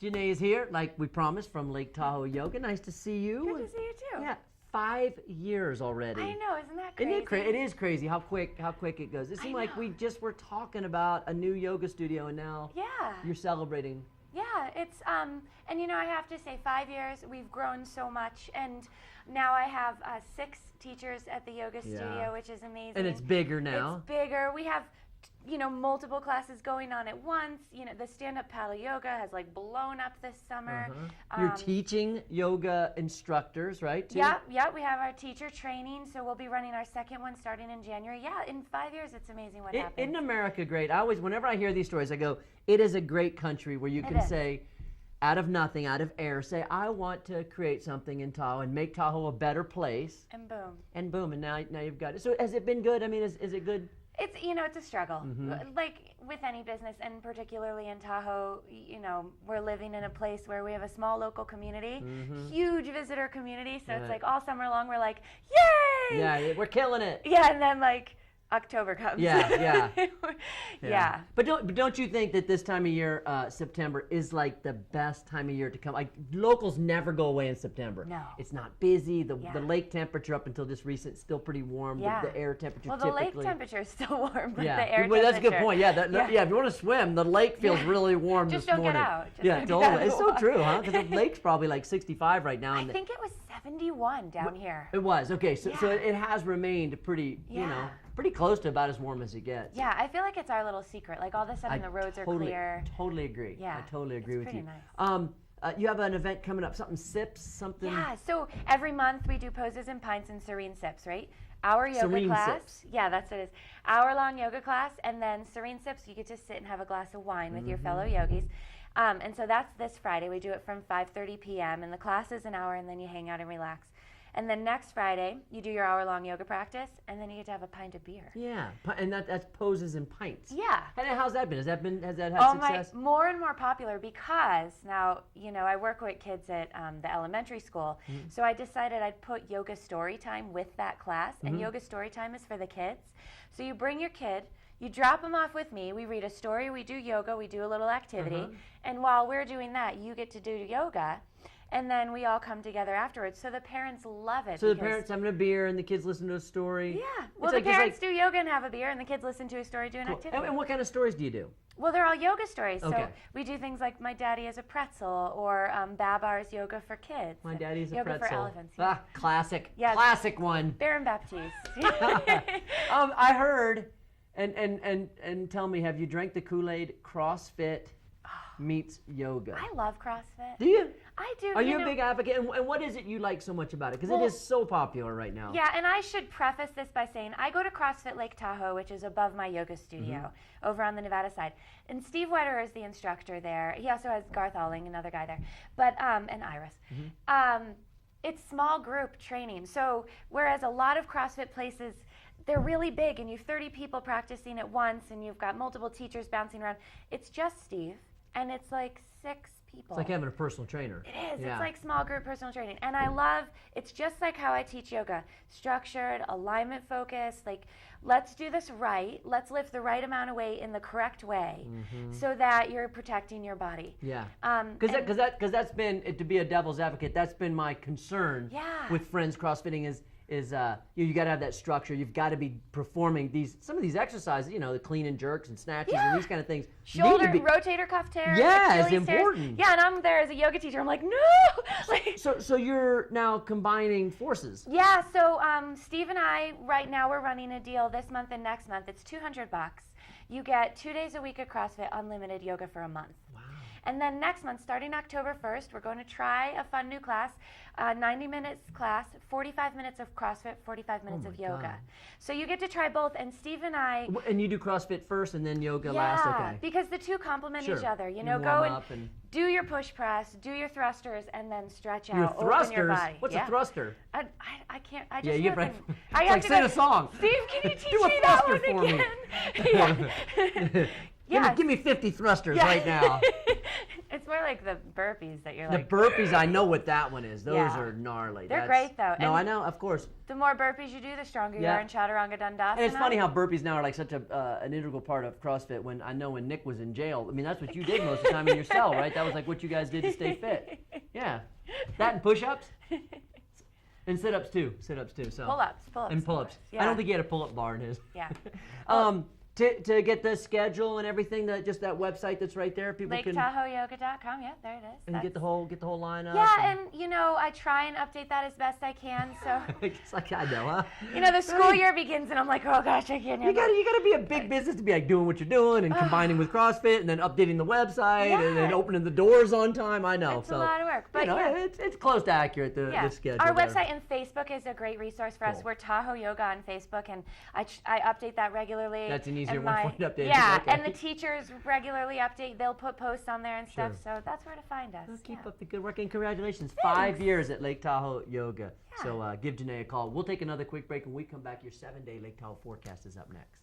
Janae is here, like we promised, from Lake Tahoe Yoga. Nice to see you. Good to see you too. Yeah, 5 years already. I know, isn't that crazy? Isn't it, it is crazy how quick it goes. It seemed like we just were talking about a new yoga studio, and now you're celebrating. Yeah, it's and you know, I have to say, 5 years, we've grown so much, and now I have 6 teachers at the yoga studio, which is amazing. And it's bigger now. It's bigger. We have, you know, multiple classes going on at once. You know, the stand-up paddle yoga has like blown up this summer. You're teaching yoga instructors, right? Too? Yeah, we have our teacher training, so we'll be running our second one starting in January. Yeah, in 5 years, it's amazing what happens. Isn't America great? I always, whenever I hear these stories, I go, it is a great country where you can say, out of nothing, out of air, say, I want to create something in Tahoe and make Tahoe a better place. And boom. And boom, and now you've got it. So has it been good? I mean, is it good? It's, you know, it's a struggle. Like with any business, and particularly in Tahoe, you know, we're living in a place where we have a small local community, huge visitor community, so it's like all summer long we're like, yay! Yeah, we're killing it. Yeah, and then like October comes. Yeah. Yeah. But don't you think that this time of year, September, is like the best time of year to come? Like locals never go away in September. No. It's not busy. The lake temperature up until just recent is still pretty warm. Yeah. The air temperature well, typically. the lake temperature is still warm, but the air temperature. Well, that's a good point. Yeah, if you want to swim, the lake feels really warm Just this don't morning. get out. Just totally. It's so true, huh? Because the lake's probably like 65 right now. I think it was 71 down here. It was. Okay, so it has remained pretty, you know, pretty close to about as warm as it gets. Yeah, I feel like it's our little secret. Like all of a sudden the roads are clear. Totally agree. Yeah, I totally agree with you. Nice. You have an event coming up, something sips, something. Yeah, so every month we do poses and pints and serene sips, right? Our yoga serene class. Sips. Yeah, that's what it is. Hour-long yoga class, and then serene sips, you get to sit and have a glass of wine with your fellow yogis. And so that's this Friday. We do it from 5:30 p.m. and the class is an hour, and then you hang out and relax. And then next Friday, you do your hour-long yoga practice, and then you get to have a pint of beer. Yeah, and that's poses and pints. Yeah. And how's that been? Has that had success? More and more popular because now, you know, I work with kids at the elementary school, so I decided I'd put yoga story time with that class, and yoga story time is for the kids. So you bring your kid, you drop them off with me, we read a story, we do yoga, we do a little activity, and while we're doing that, you get to do yoga. And then we all come together afterwards. So the parents love it. So the parents having a beer and the kids listen to a story. Yeah. Well, the parents do yoga and have a beer, and the kids listen to a story, do an activity. And what kind of stories do you do? Well, they're all yoga stories. Okay. So we do things like My Daddy is a Pretzel, or Babar's Yoga for Kids. My Daddy's a Yoga Pretzel. for Elephants. Ah, classic. Yeah. Classic one. Baron Baptiste. I heard, and tell me, have you drank the Kool-Aid? CrossFit meets yoga. I love CrossFit. Do you? I do. Are you a big advocate? And what is it you like so much about it? Because it is so popular right now. Yeah, and I should preface this by saying I go to CrossFit Lake Tahoe, which is above my yoga studio over on the Nevada side. And Steve Wetter is the instructor there. He also has Garth Alling, another guy there, but and Iris. It's small group training. So whereas a lot of CrossFit places, they're really big and you have 30 people practicing at once and you've got multiple teachers bouncing around, it's just Steve. And it's like 6 people. It's like having a personal trainer. It is. Yeah. It's like small group personal training. And I love, it's just like how I teach yoga. Structured, alignment focused, like let's do this right. Let's lift the right amount of weight in the correct way so that you're protecting your body. Yeah. Because that's been, to be a devil's advocate, that's been my concern with friends CrossFitting is you got to have that structure. You've got to be performing some of these exercises, you know, the clean and jerks and snatches and these kind of things. Shoulder, rotator cuff tears. Yeah, it's important. Yeah, and I'm there as a yoga teacher. I'm like, no. Like, so you're now combining forces. Yeah. So Steve and I right now we're running a deal this month and next month. It's $200. You get 2 days a week of CrossFit, unlimited yoga for a month. Wow. And then next month, starting October 1st, we're going to try a fun new class, 90 minutes class, 45 minutes of CrossFit, 45 minutes of yoga. God. So you get to try both, and Steve and I... And you do CrossFit first and then yoga last? Okay. Because the two complement each other. You know, warm go up and do your push press, do your thrusters, and then stretch your out, thrusters? open your body. What's a thruster? I can't, I just you know I have to sing a song. Steve, can you teach do a me that thruster one for again? me. Give me 50 thrusters right now. It's more like the burpees that you're The like. burpees, I know what that one is. Those Yeah. are gnarly. They're great though. No, And I know, of course. the more burpees you do, the stronger you Yeah. are in Chaturanga Dandasana. And it's funny how burpees now are like such an integral part of CrossFit. When I know when Nick was in jail, I mean that's what you did most of the time in your cell, right? That was like what you guys did to stay fit. Yeah, that and push-ups, and sit-ups too. Sit-ups too. So Pull-ups. and pull-ups. Yeah. I don't think he had a pull-up bar in his. Yeah. To get the schedule and everything, just that website that's right there, people can LakeTahoeYoga.com. Yeah, there it is. and get the whole lineup. Yeah, and I try and update that as best I can. So it's like I know, huh? the school year begins, and I'm like, oh gosh, I can't. You gotta be a big business to be like doing what you're doing and combining with CrossFit and then updating the website and then opening the doors on time. I know. It's a lot of work, but it's close to accurate the schedule. Our there. website and Facebook is a great resource for us. Cool. We're Tahoe Yoga on Facebook, and I update that regularly. That's an easier And one for you to update. Yeah, Okay. and the teachers regularly update. They'll put posts on there and stuff. Sure. So that's where to find us. Well, keep Yeah. up the good work and congratulations. 5 years at Lake Tahoe Yoga. Yeah. So give Janae a call. We'll take another quick break and when we come back. Your 7-day Lake Tahoe forecast is up next.